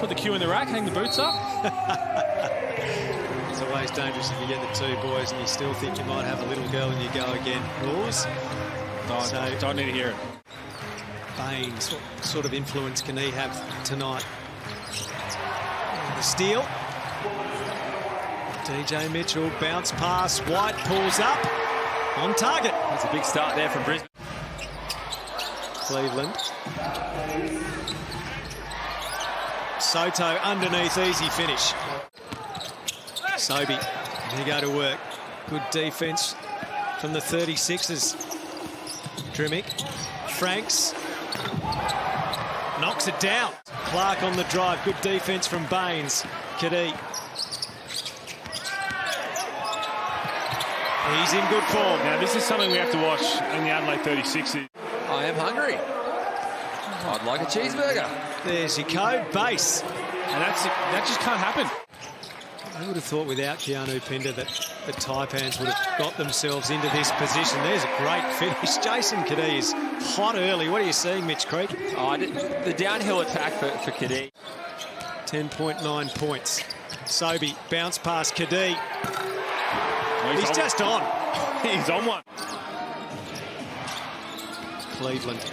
Put the cue in the rack, hang the boots up. It's always dangerous if you get the two boys and you still think you might have a little girl and you go again. Rules. Don't need to hear it. Baines, what sort of influence can he have tonight? The steal. DJ Mitchell, bounce pass. White pulls up. On target. That's a big start there from Brisbane. Cleveland. Soto underneath, easy finish. Sobey, they go to work. Good defence from the 36ers. Drimmick, Franks, knocks it down. Clark on the drive, good defence from Baines. Kadee. He's in good form. Now this is something we have to watch in the Adelaide 36ers. I am hungry. I'd like a cheeseburger. There's your code, base. And that just can't happen. I would have thought without Keanu Pinder that the Taipans would have got themselves into this position. There's a great finish. Jason Kadee is hot early. What are you seeing, Mitch Creek? The downhill attack for Kadee. 10.9 points. Sobey, bounce past Kadee. Oh, he's just on. He's on one. Cleveland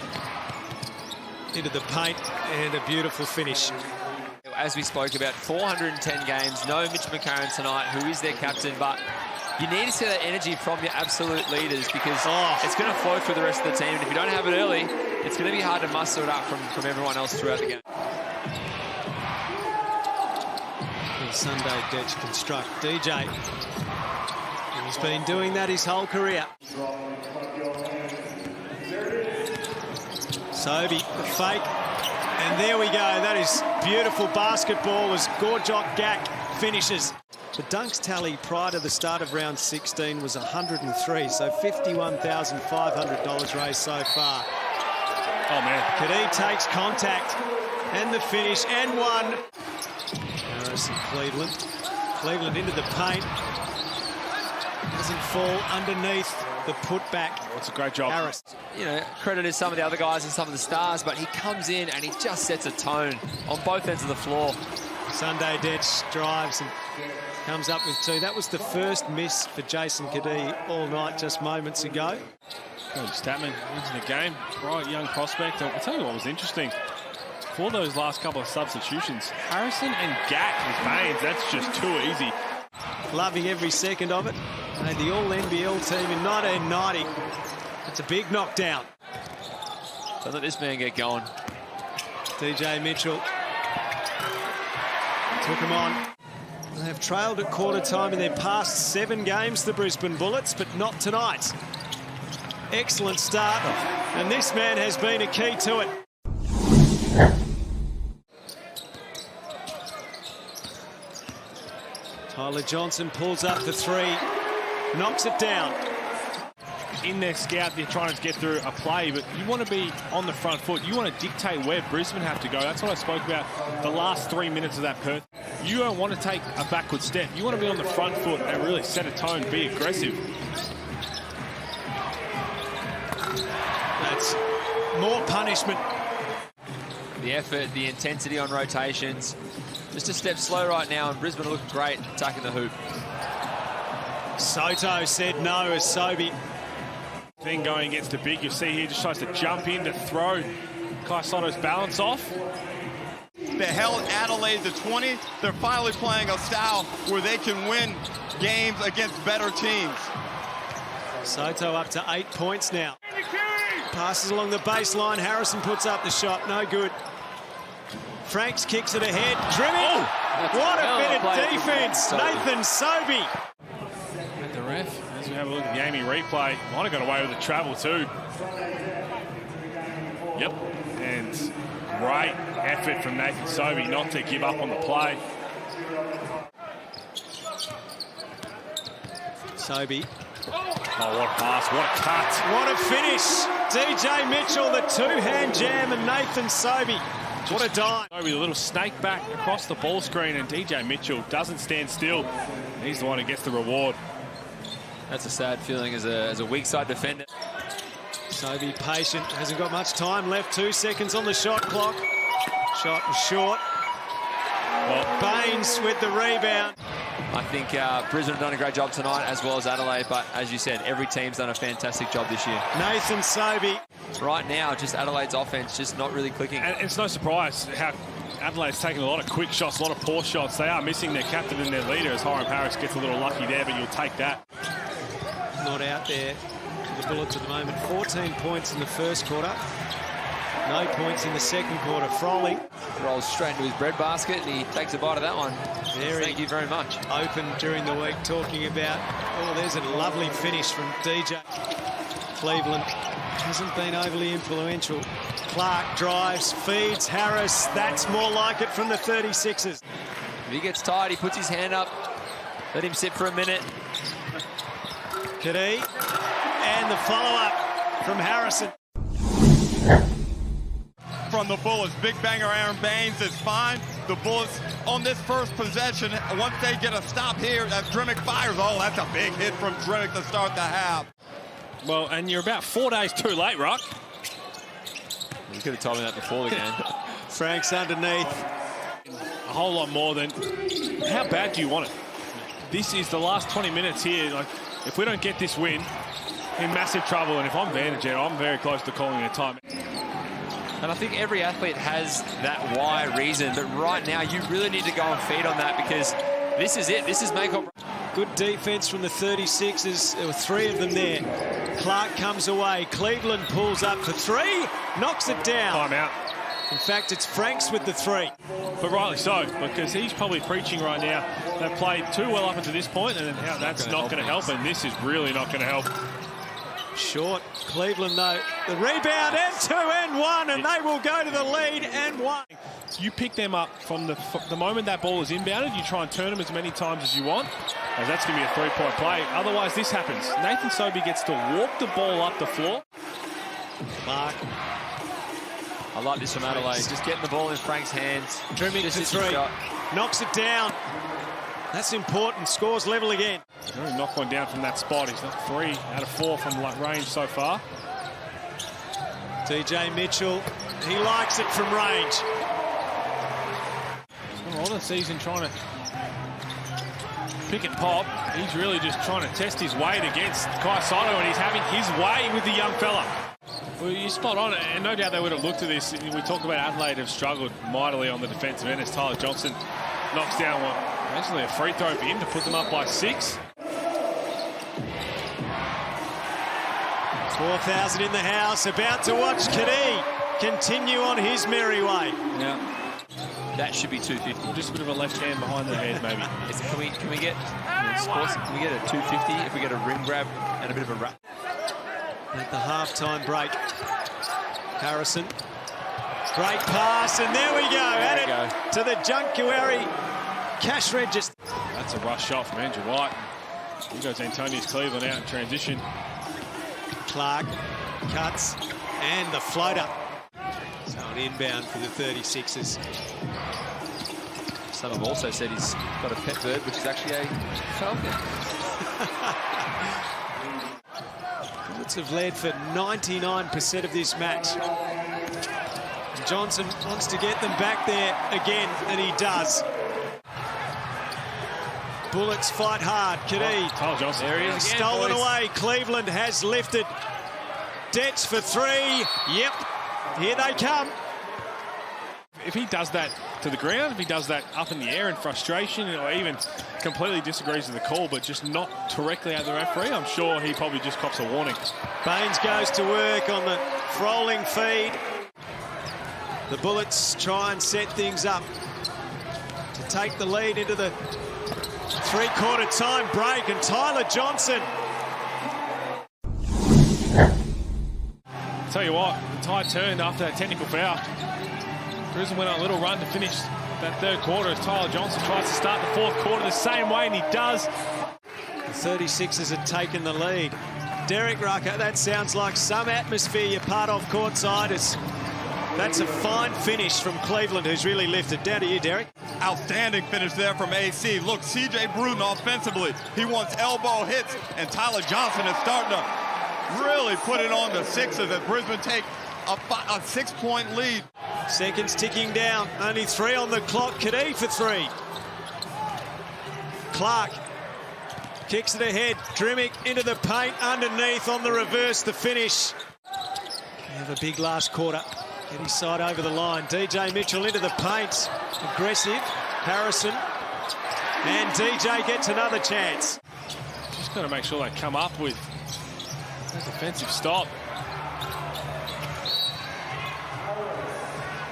into the paint and a beautiful finish. As we spoke about, 410 games, no Mitch McCarron tonight, who is their captain, but you need to see that energy from your absolute leaders because it's going to flow through the rest of the team, and if you don't have it early, it's going to be hard to muster it up from everyone else throughout the game. And Sunday Detch construct. DJ, he's been doing that his whole career. Sobey, the fake. And there we go. That is beautiful basketball as Gorjok Gak finishes. The dunks tally prior to the start of round 16 was 103, so $51,500 raised so far. Oh, man. Kadee takes contact and the finish and one. Harrison, Cleveland. Cleveland into the paint. Doesn't fall underneath the putback. That's a great job. Harris. You know, credit is some of the other guys and some of the stars, but he comes in and he just sets a tone on both ends of the floor. Sunday Detch drives and comes up with two. That was the first miss for Jason Kadee all night just moments ago. Statman into the game. Right, young prospect. I'll tell you what was interesting. For those last couple of substitutions, Harrison and Gat with Baines, that's just too easy. Loving every second of it. Made the All-NBL team in 1990. It's a big knockdown. Don't let this man get going. DJ Mitchell took him on. They have trailed at quarter time in their past 7 games, the Brisbane Bullets, but not tonight. Excellent start, and this man has been a key to it. Tyler Johnson pulls up the 3, knocks it down. In their scout, they're trying to get through a play, but you want to be on the front foot. You want to dictate where Brisbane have to go. That's what I spoke about the last 3 minutes of that Perth. You don't want to take a backward step. You want to be on the front foot and really set a tone, be aggressive. That's more punishment. The effort, the intensity on rotations. Just a step slow right now, and Brisbane are looking great attacking the hoop. Soto said no as Sobey. Thing going against the big, you see here, just tries to jump in to throw Kai Soto's balance off. They held Adelaide to 20. They're finally playing a style where they can win games against better teams. Soto up to 8 points now. Passes along the baseline. Harrison puts up the shot. No good. Franks kicks it ahead. Drimmick. What a bit of defense. Nathan Sobey. At the ref, as we have a look at the Amy replay, might have got away with the travel too. Yep. And great effort from Nathan Sobey not to give up on the play. Sobey. Oh, what a pass, what a cut. What a finish. DJ Mitchell, the 2-hand jam, and Nathan Sobey. What a dime. Sobey, a little snake back across the ball screen, and DJ Mitchell doesn't stand still. He's the one who gets the reward. That's a sad feeling as a weak side defender. Sobey patient, hasn't got much time left. 2 seconds on the shot clock. Shot was short. Well, Baines with the rebound. I think Brisbane have done a great job tonight, as well as Adelaide, but as you said, every team's done a fantastic job this year. Nathan Sobey. Right now, just Adelaide's offense just not really clicking. and it's no surprise how Adelaide's taking a lot of quick shots, a lot of poor shots. They are missing their captain and their leader as Hiram Harris gets a little lucky there, but you'll take that. Not out there for the Bullets at the moment. 14 points in the first quarter. No points in the second quarter. Froling Rolls straight into his bread basket, and he takes a bite of that one. Very Thank you very much. open during the week, talking about, oh, there's a lovely finish from DJ. Cleveland hasn't been overly influential. Clark drives, feeds Harris. That's more like it from the 36ers. If he gets tired, he puts his hand up. Let him sit for a minute. Kadee, and the follow-up from Harrison. From the Bullets, big banger Aaron Baines is fine. The Bullets on this first possession, once they get a stop here, as Drimmick fires, oh, that's a big hit from Drimmick to start the half. Well, and you're about 4 days too late, Ruck. You could have told me that before the game. Frank's underneath. A whole lot more than how bad do you want it? This is the last 20 minutes here. Like, if we don't get this win, in massive trouble. And if I'm Vanderjet, I'm very close to calling it a time. And I think every athlete has that why reason, but right now you really need to go and feed on that, because this is it. This is make or break. Good defense from the 36ers. There were 3 of them there. Clark comes away. Cleveland pulls up for 3, knocks it down. Time out. In fact, it's Franks with the 3. But rightly so, because he's probably preaching right now. They've played too well up until this point, and that's not going to help, and this is really not going to help. Short. Cleveland, though. The rebound and 2 and 1, and they will go to the lead and 1. You pick them up from the moment that ball is inbounded. You try and turn them as many times as you want, as that's going to be a 3-point play. Otherwise, this happens. Nathan Sobey gets to walk the ball up the floor. Mark. I like this from Adelaide. Just getting the ball in Frank's hands. Trimming to 3. Knocks it down. That's important. Scores level again. He's going to knock one down from that spot. He's not 3 out of 4 from range so far. DJ Mitchell, he likes it from range. He's been all the season trying to pick and pop. He's really just trying to test his weight against Kai Sato, and he's having his way with the young fella. Well, you're spot on, and no doubt they would have looked at this. We talk about Adelaide have struggled mightily on the defensive end as Tyler Johnson knocks down one. Basically a free throw for him to put them up by 6. 4,000 in the house. About to watch Kadee continue on his merry way. Yeah. That should be 250. Just a bit of a left hand behind the head, maybe. Can we get a 250 if we get a rim grab and a bit of a wrap? At the halftime break. Harrison. Great pass, and there we go. Add it to the Junkyari cash register. That's a rush shot from Andrew White. Here goes Antonius Cleveland out in transition. Clark cuts, and the floater. So an inbound for the 36ers. Some have also said he's got a pet bird, which is actually a falcon. Bullets have led for 99% of this match. And Johnson wants to get them back there again, and he does. Bullets fight hard. Kadee. Tyler Johnson. There he is again, Stolen boys. away. Cleveland has lifted. Detz for 3. Yep. Here they come. If he does that to the ground, if he does that up in the air in frustration, or even completely disagrees with the call, but just not directly at the referee, I'm sure he probably just cops a warning. Baines goes to work on the Froling feed. The Bullets try and set things up to take the lead into the 3-quarter time break, and Tyler Johnson. Tell you what, the tide turned after that technical foul. Brisbane went on a little run to finish that 3rd quarter as Tyler Johnson tries to start the 4th quarter the same way, and he does. The 36ers had taken the lead. Derek Rucker, that sounds like some atmosphere you're part of courtside. That's a fine finish from Cleveland, who's really lifted. Down to you, Derek. Outstanding finish there from AC. Look, CJ Bruton offensively, he wants elbow hits, and Tyler Johnson is starting to really put it on the Sixers as Brisbane take a 6-point lead. Seconds ticking down. Only 3 on the clock. Kadee for 3. Clark kicks it ahead. Drimmick into the paint. Underneath on the reverse, the finish. We have a big last quarter. Get his side over the line. DJ Mitchell into the paint. Aggressive. Harrison. And DJ gets another chance. Just got to make sure they come up with a defensive stop.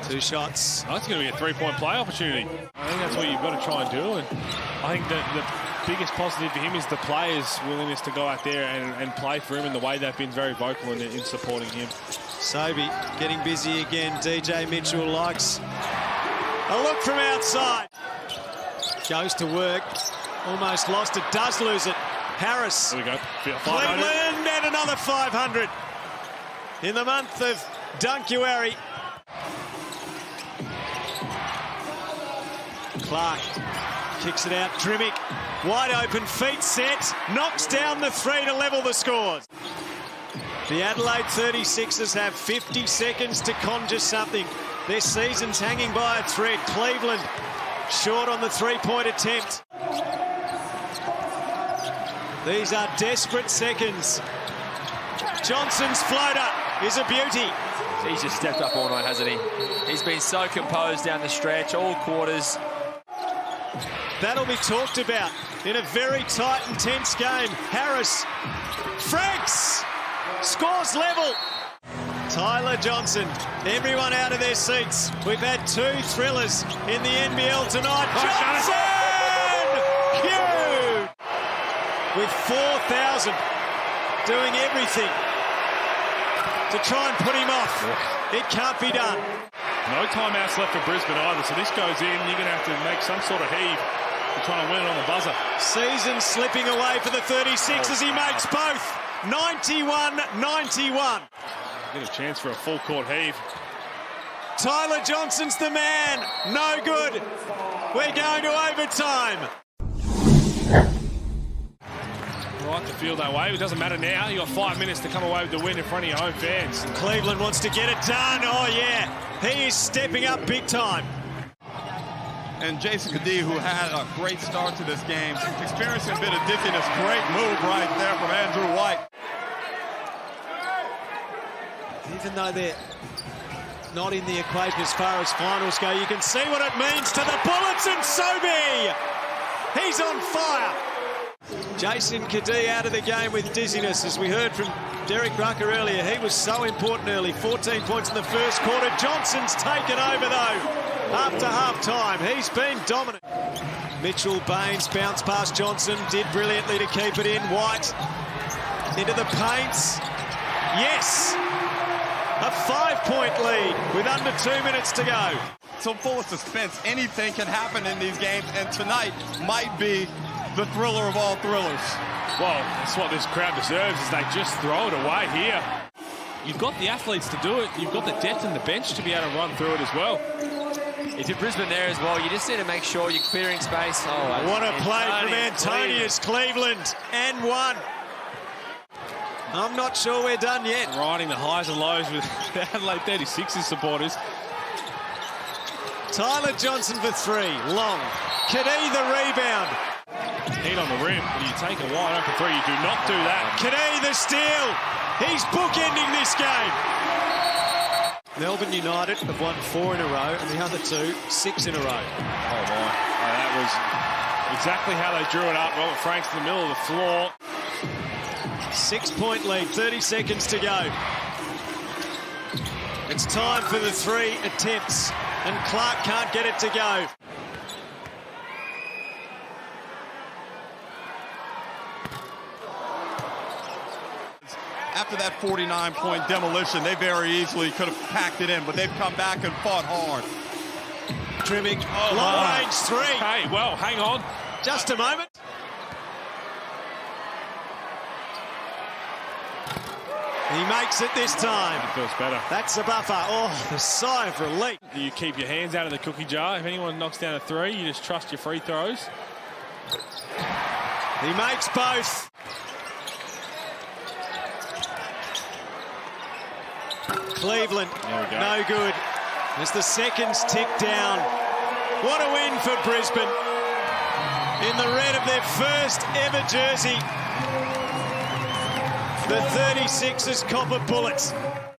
2 shots. That's going to be a 3-point play opportunity. I think that's what you've got to try and do. And I think that the biggest positive for him is the players' willingness to go out there and play for him in the way they've been very vocal in supporting him. Sobey getting busy again. DJ Mitchell likes a look from outside. Goes to work. Almost lost it. Does lose it. Harris. There we go. Cleveland and another 500 in the month of Dunkuary. Clark kicks it out. Drimmick wide open, feet set, knocks down the 3 to level the scores. The Adelaide 36ers have 50 seconds to conjure something. Their season's hanging by a thread. Cleveland short on the 3-point attempt. These are desperate seconds. Johnson's floater is a beauty. He's just stepped up all night, hasn't he? He's been so composed down the stretch, all quarters. That'll be talked about in a very tight and tense game. Harris, Franks, scores level. Tyler Johnson, everyone out of their seats. We've had 2 thrillers in the NBL tonight. Johnson! Huge! With 4,000 doing everything to try and put him off. It can't be done. No timeouts left for Brisbane either, so this goes in. You're going to have to make some sort of heave to try and win it on the buzzer. Season slipping away for the 36ers. He makes both. 91-91. Get a chance for a full court heave. Tyler Johnson's the man. No good. We're going to overtime. Right to feel that way. It doesn't matter now. You've got 5 minutes to come away with the win in front of your home fans. Cleveland wants to get it done. Oh, yeah. He is stepping up big time. And Jason Kadee, who had a great start to this game, experiencing a bit of dizziness. Great move right there from Andrew White. Even though they're not in the equation as far as finals go, you can see what it means to the Bullets, and Sobey! He's on fire. Jason Kadee out of the game with dizziness, as we heard from Derek Rucker earlier. He was so important early. 14 points in the first quarter. Johnson's taken over, though, after half-time. He's been dominant. Mitchell Baines bounced past Johnson, did brilliantly to keep it in. White into the paints. Yes! A 5-point lead with under 2 minutes to go. So full of suspense. Anything can happen in these games, and tonight might be the thriller of all thrillers. Well, that's what this crowd deserves, is they just throw it away here. You've got the athletes to do it. You've got the depth in the bench to be able to run through it as well. If you're Brisbane there as well, you just need to make sure you're clearing space. Oh, what a play from Antonius. Cleveland and 1. I'm not sure we're done yet. Riding the highs and lows with the Adelaide 36ers supporters. Tyler Johnson for 3. Long. Kadee the rebound. Heat on the rim. You take a wide open 3. You do not do that. Kadee the steal. He's bookending this game. Melbourne United have won 4 in a row, and the other 2, 6 in a row. Oh, my. That was exactly how they drew it up. Robert Franks in the middle of the floor. 6-point lead, 30 seconds to go. It's time for the 3 attempts, and Clark can't get it to go. After that 49-point demolition, they very easily could have packed it in, but they've come back and fought hard. Drimmick, long range 3. Hey, well, hang on. Just a moment. He makes it this time. It feels better. That's the buffer. Oh, the sigh of relief. You keep your hands out of the cookie jar. If anyone knocks down a 3, you just trust your free throws. He makes both. Cleveland, no good. As the seconds tick down. What a win for Brisbane. In the red of their first ever jersey. The 36ers Copper Bullets.